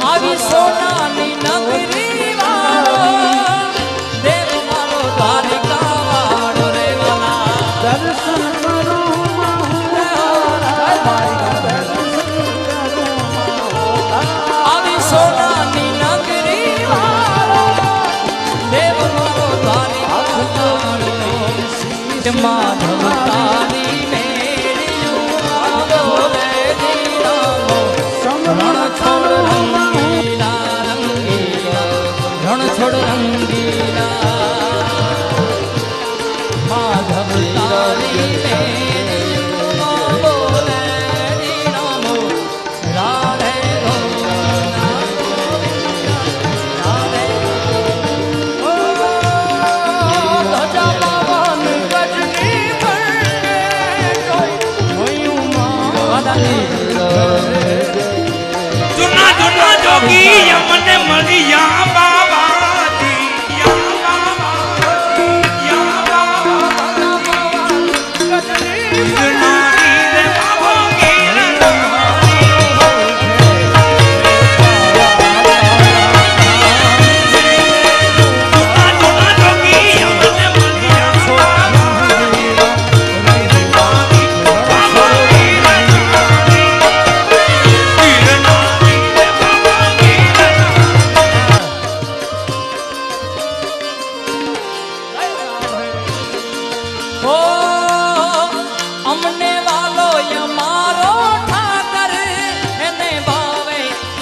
આવી સોનાની નગરી વાળો દેવ મારો દ્વારિકા વાળો રે વાલા દર્શન આવી સોનાની નગરી વાળો દેવ મારો દ્વારિકા વાળો માધવ તારી મેળ્યું બોલે દીરામો રણ છોડ રંગીલા રંગીલા રણ છોડ રંગીલા માધવ તારી મેળ્યું બોલે દીરામો રાધે ગોવિંદા રાધે ધજા પવન ગજની જુના જુના જોગી યમને મળી યા બાબાજી યા બાબાજી યા બાબાજી મારી રે બાબો જુના જુના જોગી યમને મળી ઓ અમને વાલો યમારો ઠાકર એને ભાવે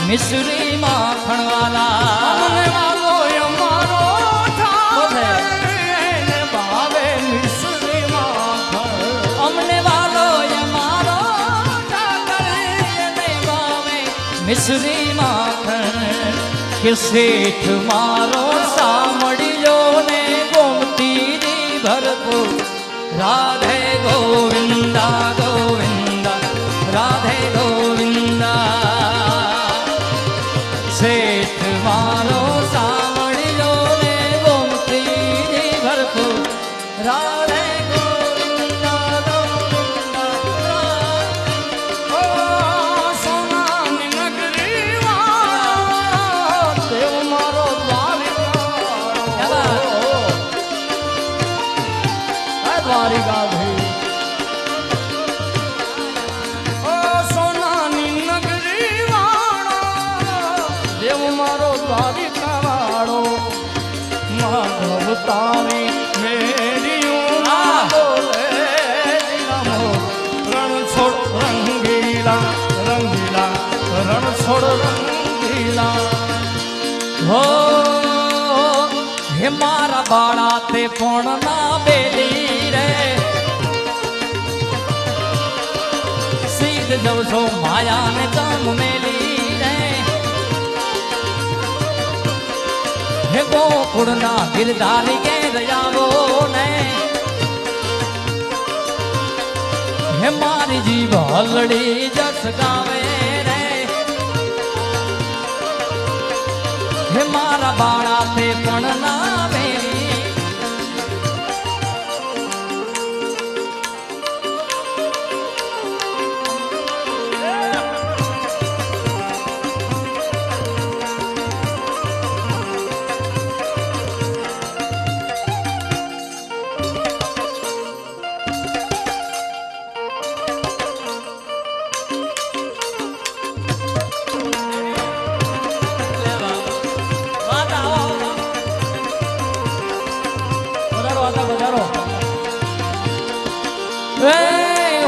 મિશ્રી માખણ વાલા અમને વાલો યમારો ઠાકર એને ભાવે મિશ્રી માખણ અમને વાલો યમારો ઠાકર એને ભાવે મિશ્રી માખણ કે શેઠ મારો સાંભળ્યો ને ગોમતી ભરપૂર રાધે ગોવિંદા ગોવિંદા રાધે ગોવિંદા શેઠ મારો સાંભળ્યો ને ગોમતી ભરપૂર રાધે ગોવિંદા ગોવિંદા ઓ સોનાની નગરી વાળો દેવ મારો દ્વારિકા દ્વારિકા ભાઈ ઓ સોનાની નગરી વાળો દેવ મારો દ્વારિકા વાળો માધવ તારી મેળ્યું બોલે નમો રણ છોડ રંગીલા રંગીલા રણ છોડ રંગીલા હો હે મારા બાળા તે પણ ના બેલી રે સીધ જવ છો માયા ને કામ મેલી રે હે ગોકુળ ના ગિરધારી કે દયાવો ને હે મારી જીભ હલડી જસ ગાવે રે હે મારા બાળા તે પણ ના બેલી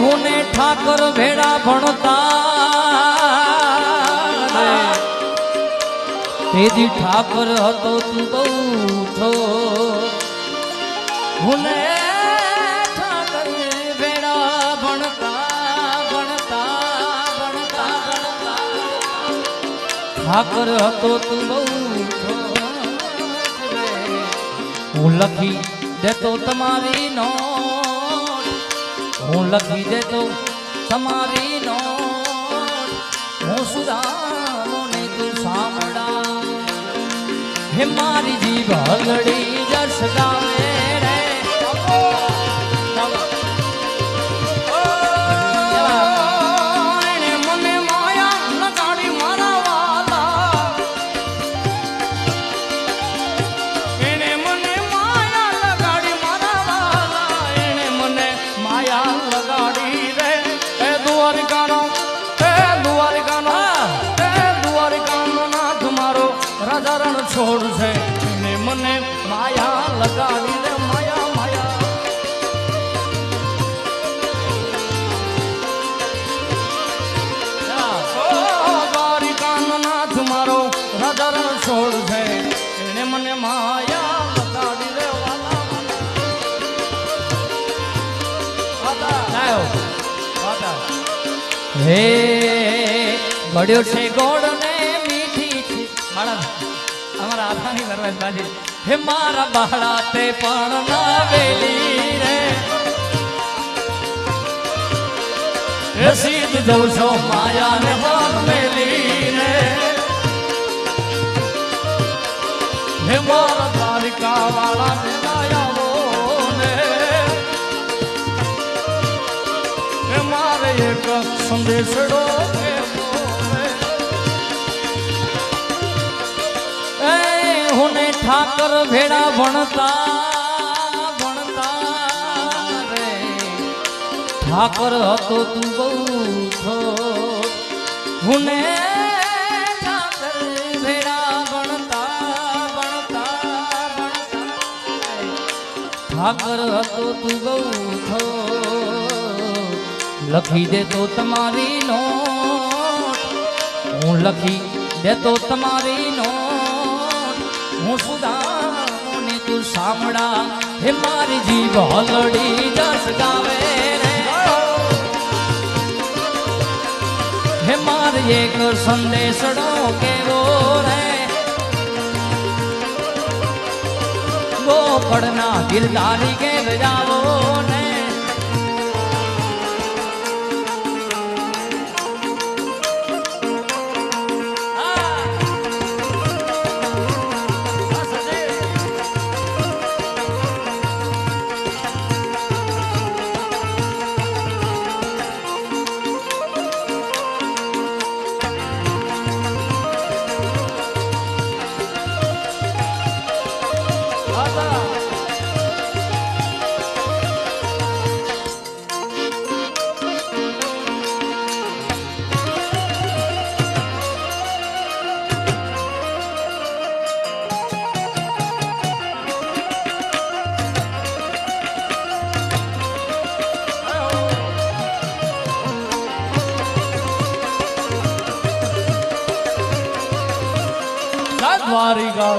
હુને ઠાકર ભેડા ભણતા તેજી ઠાકર હતો તું બહુ છો હુને ઠાકર ભેડા ભણતા ભણતા ભણતા ભણતા ઠાકર હતો તું બહુ છો હું લખી દેતો તમારી નો હું લખી દેતો તમારી નોટ હું સુધારો ને તું સાંભળા હે મારી જીભ હલડી જસ ગાવે રે મને માયા લગાડી મારા વાલા લગાડી રે માયા માયા દ્વારિકાનો નાથ મારો રાજા રણ છોડ છે એને મને માયા લગાડી રે વાલા હે ગળ્યો છે ગોળ ને મીઠી છે મારા અમારા આથાની વરવાજ બાજી હે મારા બહાડા તે પણ નાવેલી રે હે સીધ જઉં છો માયા ને વાન મેલી રે હે મારા દ્વારિકા વાળા ને લાયાવો ને હે મારે એક સંદેશડો હુને ઠાકર ભેડા ભણતા રે ઠાકર હતો તું બહુ છો હુને ઠાકર ભેડા ભણતા ઠાકર હતો તું બહુ છો લખી દે તો તમારી નોટ હું લખી દે તો તમારી નોટ હું સુદામોને તું સાંભળા હે મારી જીભ હલડી જસ ગાવે રે હે મારે એક સંદેશડો કેવો રે ગોકળના ગિરધારી ઘેર જાવો ને દ્વારિકા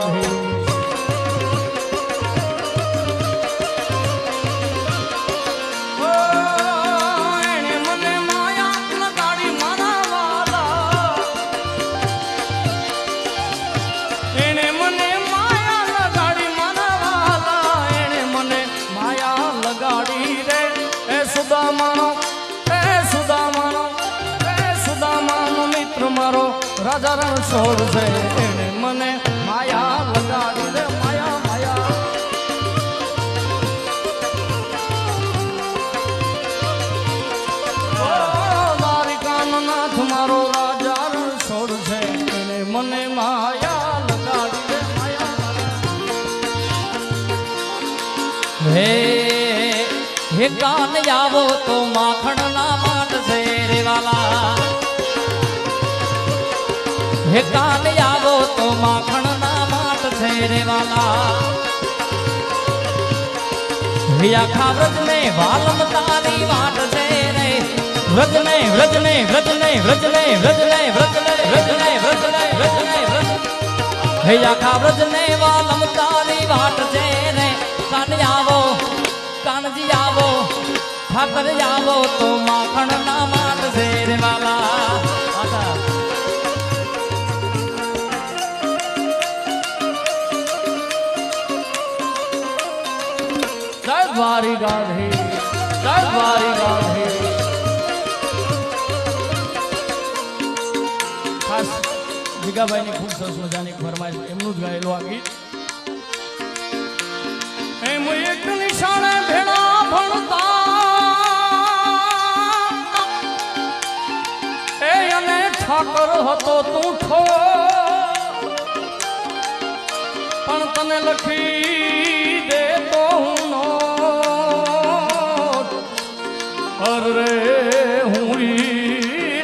એને મને માયા લગાડી મારા વાલા એને મને માયા લગાડી મારા વાલા એને મને માયા લગાડી રે એ સુદામાનો મિત્ર મારો રાજા રણ છોડ છે એને મને માયા લગાડી રે માયા માયા દ્વારિકાનો નાથ મારો રાજા રણ છોડ છે એને મને માયા લગાડી રે માયા હે હે કાન આવો તો માખણ ના માંડ છે રે વાલા હે કાન આવો તો માખણ ના માટ છે રે વાલા હે આખા વ્રજ ને વાલમ તારી વાટ છે રે વ્રજ ને વ્રજ ને વ્રજ ને વ્રજ ને વ્રજ ને વ્રજ ને વ્રજ ને વ્રજ ને વ્રજ ને વ્રજ હે આખા વ્રજ ને વાલમ તારી વાટ છે રે કાનજી આવો ઠાકર આવો તો માખણ ના માટ છે રે વાલા દ્વારિકા ખાસ ભીગાભાઈની ખૂબ સરસ મજાની ફરમાઈશ એમનું જ ગાયેલું આ ગીત એમ એક નિશાળે ભેળા ભણતા એ અને ઠાકર હતો તું ઠો પણ તને લખી દે તો હું નો અરે હું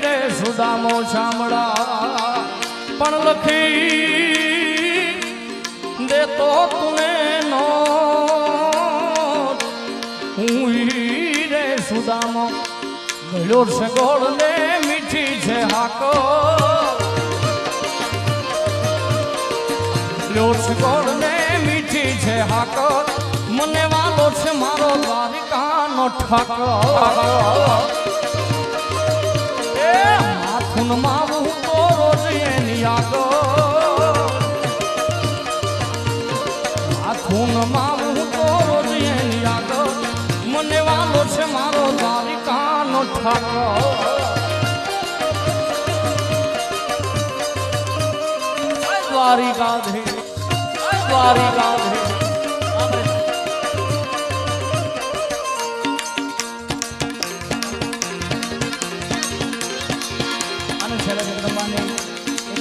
રે સુદામો શામળા પણ લખી દે તો તુને નો હું ઈ રે સુદામો ગળ્યો છે ગોળ ને મીઠી છે હાકો ગળ્યો છે ગોળ ને મીઠી છે હાકો મને વાલો છે મારો દ્વારિકાનો ઠાકો એ માથું મારું તો રોજ એની આગો માથું મારું તો રોજ એની આગો મને વાલો છે મારો દ્વારિકાનો ઠાકો દ્વારિકાધીશ દ્વારિકાધીશ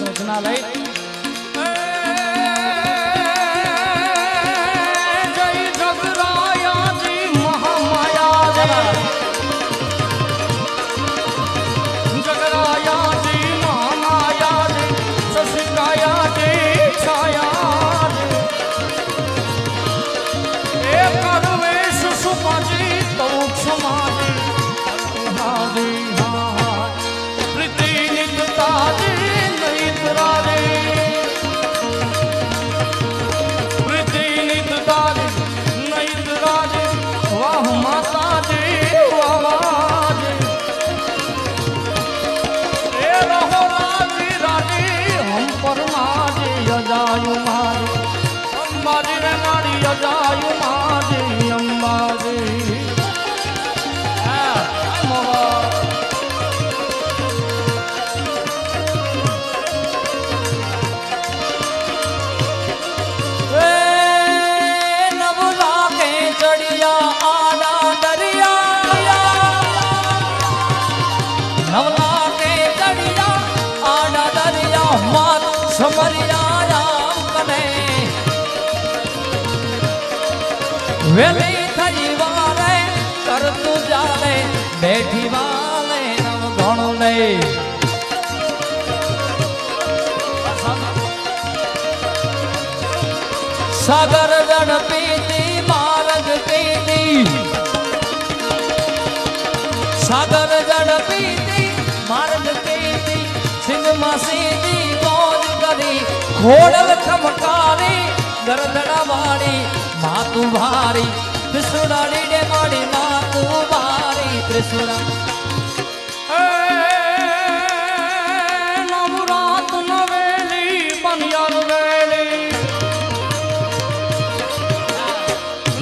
રચના લઈ જય જગરાયાજી મહામાયા જગરાયાજી મહામાયાજી શશિકાયાજી છાયાજી એ કરવેશ સુપાજી તૌ ક્ષમાજી હાજી હા પ્રીતિ નિકતાજી અંબાજી રે મારી અજાયુ માજી અંબાજી નવલા કે ચડિયા આડા દરિયા નવલા કે ચડિયા આડા દરિયા માત સમરિયા વેલી થઈ વારે કરતું જાલે બેઠી વાલે નવ ગણું નહીં સાગર જણ પીતી માર્ગ પીતી સાગર જણ પીતી માર્ગ પીતી સિંહમાં સીધી મોજ કરી ખોડલ ખમકારી ગરદડા વાળી માતું ભારી ત્રિશુરાની ડે માડી માતું ભારી ત્રિશુરા નવરાત નવેલી બનિયાર વેલી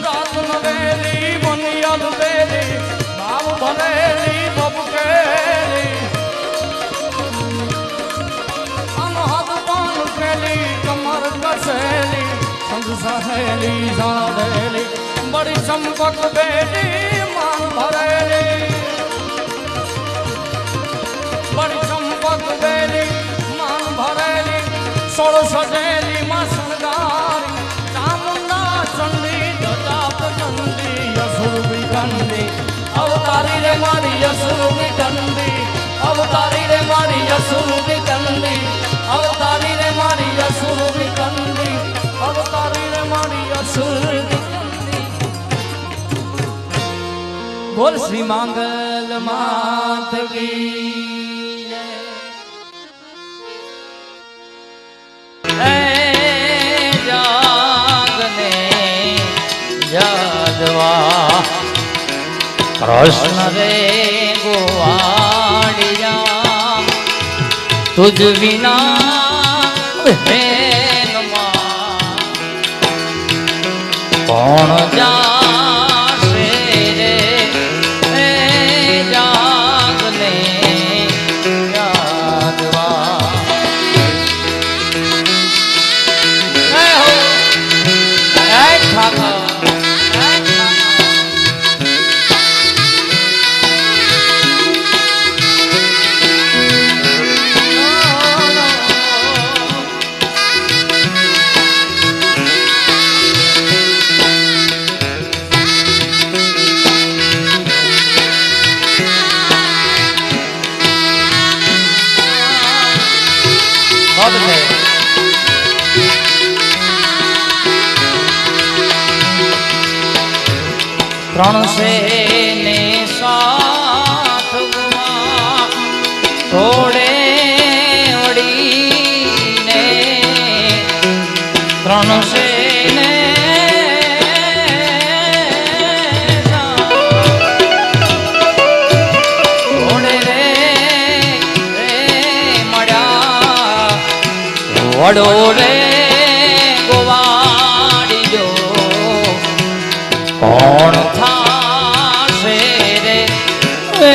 રાત નવેલી બનિયાર વેલી ભાવ ભરેલી બબકેલી અનહદ પાન ખેલી કમર કસેલી સહેલી સાધેલી બડી ચંપક બેલી માન ભરેલી બડી ચંપક બેલી માન ભરેલી સોળ સજેલી માં શણગારી ચામુંડા ચંડી જટાપ ચંડી અસુર વિકંડી અવતારી રે મારી અસુર વિકંડી અવતારી રે મારી અસુર વિકંડી અવતારી રે મારી અસુર વિકંડી અવતારી રે મારી અસુર બોલ શ્રી માંગલ માત કી જય જાગને જાદવા કૃષ્ણ રે ગોવાડિયા તુજ વિના હે કોણ જાશે રે જાગને જાગવા ઠાકર ત્રણસે ને સાથ ગુવા થોડે વળીને ત્રણસે ને થોડે રે મળ્યા વડો રે ગોવાડીજો કોણ થાશે રે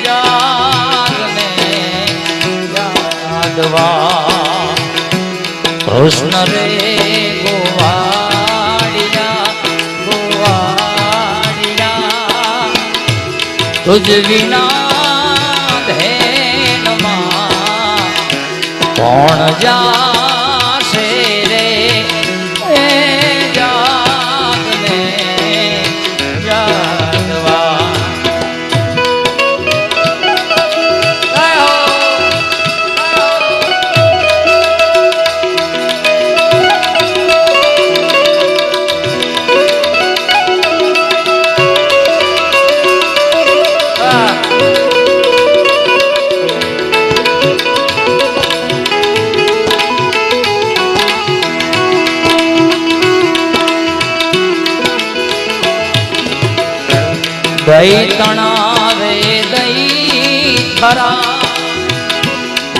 જાગને યાદવા કૃષ્ણ રે ગોવાડિયા તુજ વિના ધેનમાં કોણ જાશે રે જાગને યાદવા દઈ તણાવે દઈ ખરા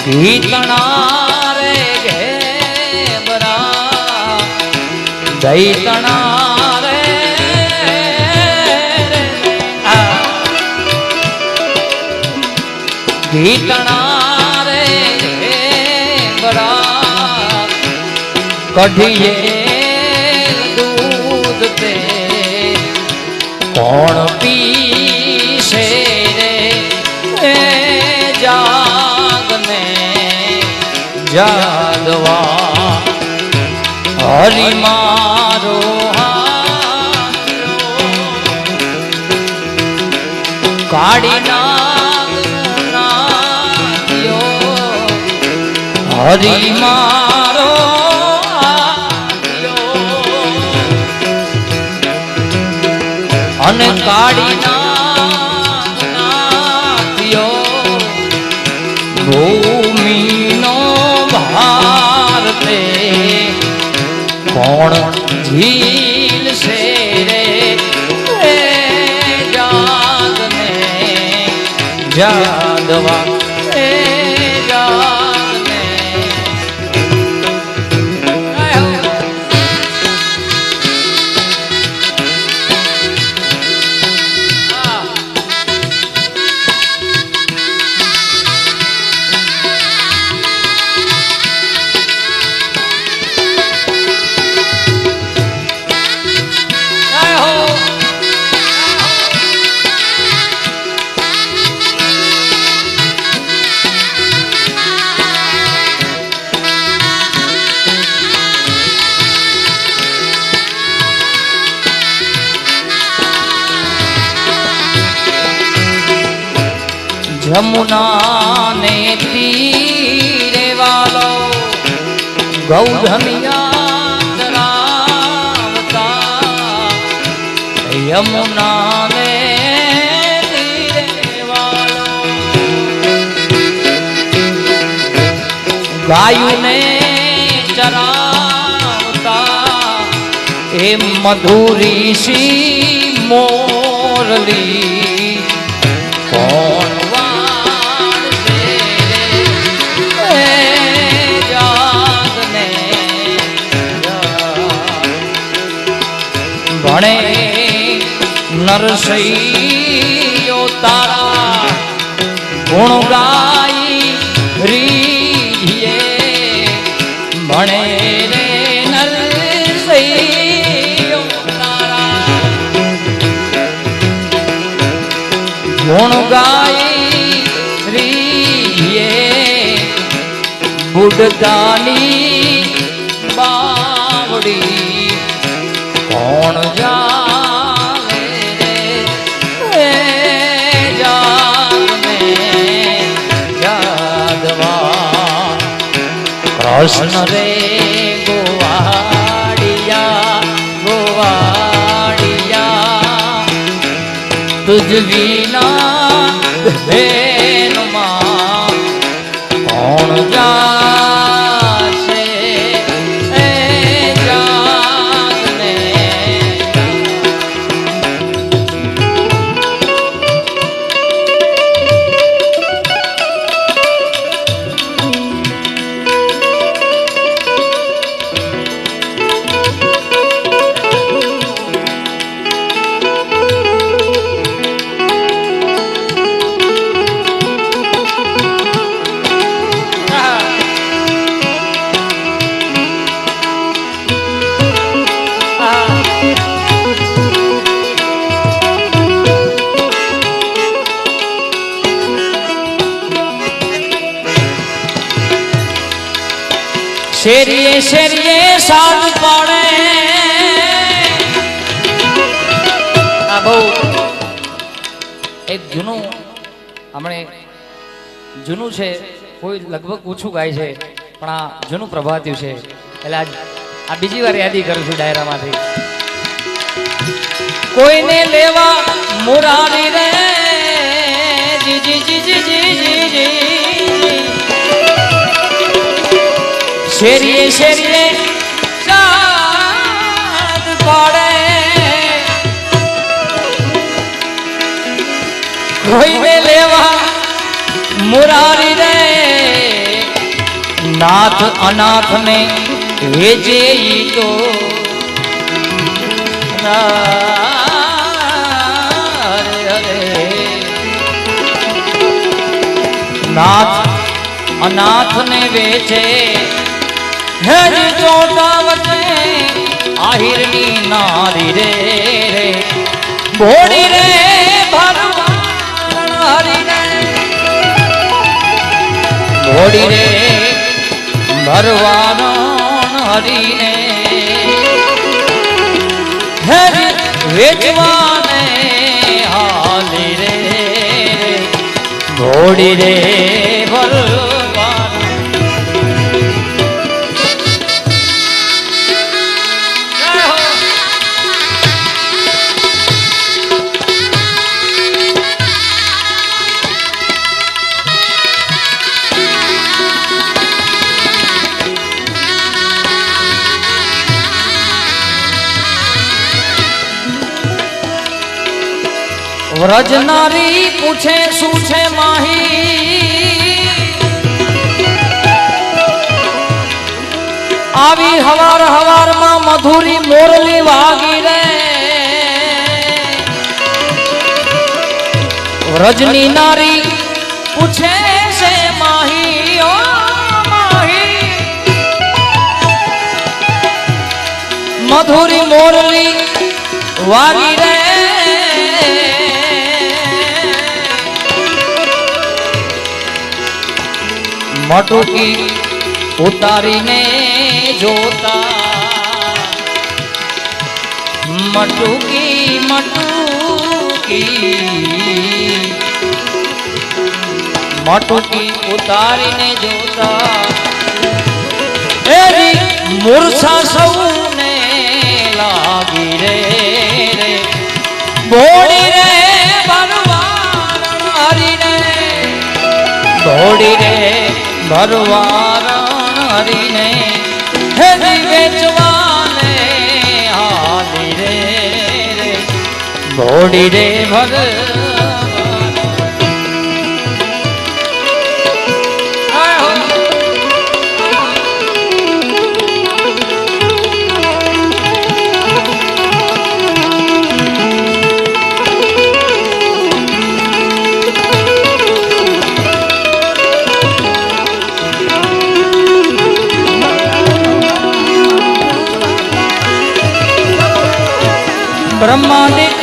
ઘી તણારે ઘેબરા દઈ તણારે ઘી તણારે ઘેબરા કઢીએ દૂધ તે કોણ પીશે રે જાગને જાદવા હરિ મારો કાળી નાગ્યો હરિ મારો અને કાળી નાગ્યો ભૂમિનો ભાર તે કોણ ઝીલશે રે જાગને જાદવા જાગને यमुना ने तीरे वालो गौधमिया चरावता यमुना ने तीरे वालो गायों ने चरावता ए मधुरी सी मोरली कौन ભણે નરસૈયો તારા ગુણ ગાઈ રીએ ભણે રે નરસૈયો તારા ગુણ ગાઈ રીએ બુડદાની બાવડી कौन जावे रे जाने यादवा कृष्ण रे गोवाड़िया गोवाड़िया તુજ વિના બેનમાં કોણ જાશે એ જાગને શેરીએ શેરીએ સાદ પાડે આ બહુ એક જૂનું હમણે જૂનું છે કોઈ લગભગ ઓછું ગાય છે પણ આ જૂનું પ્રભાત્યું છે એટલે આ બીજી વાર યાદી કરું છું ડાયરામાંથી કોઈને લેવા મુરારી રે જી જી જી જી જી જી જી શેરીએ શેરીએ સાદ પાડે કોઈને લેવા મુરારી રે નાથ અનાથ ને વેજે ઈ તો નાથ અનાથ ને વેચે હેજ જોતા વચે આહિરની નારી રે ભોળી રે ભગવાન હરી રે ભોળી રે ભરવાન હરી રે હેજ વેચવાને હાલી રે ભોળી રે ભરવાન વ્રજનારી પૂછે શું છે માહી આવી હવાર હવારમાં મધુરી મોરલી વાગી રે વ્રજની નારી પૂછે છે માહી ઓ માહી મધુરી મોરલી વાગી રે મટુકી ઉતારીને જોતા મટુકી મટુકી મટુકી ઉતારીને જોતા એરી મૂર્છા સૌને લાગી રે ભોળી રે ભગવાન હરી રે ભોળી રે ભરવાન હરીને હેરી વેચવાને હાલી રે ભોળી રે ભગવાન બ્રહ્માદિક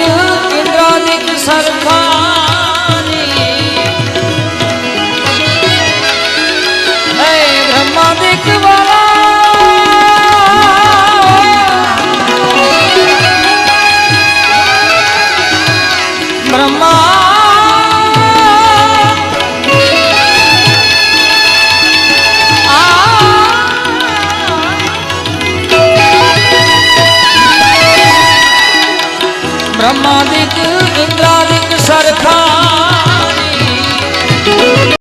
ઇન્દ્રાદિક સરખાની હે બ્રહ્માદિક બ્રહ્માદિક ઇન્દ્રાદિક સરખા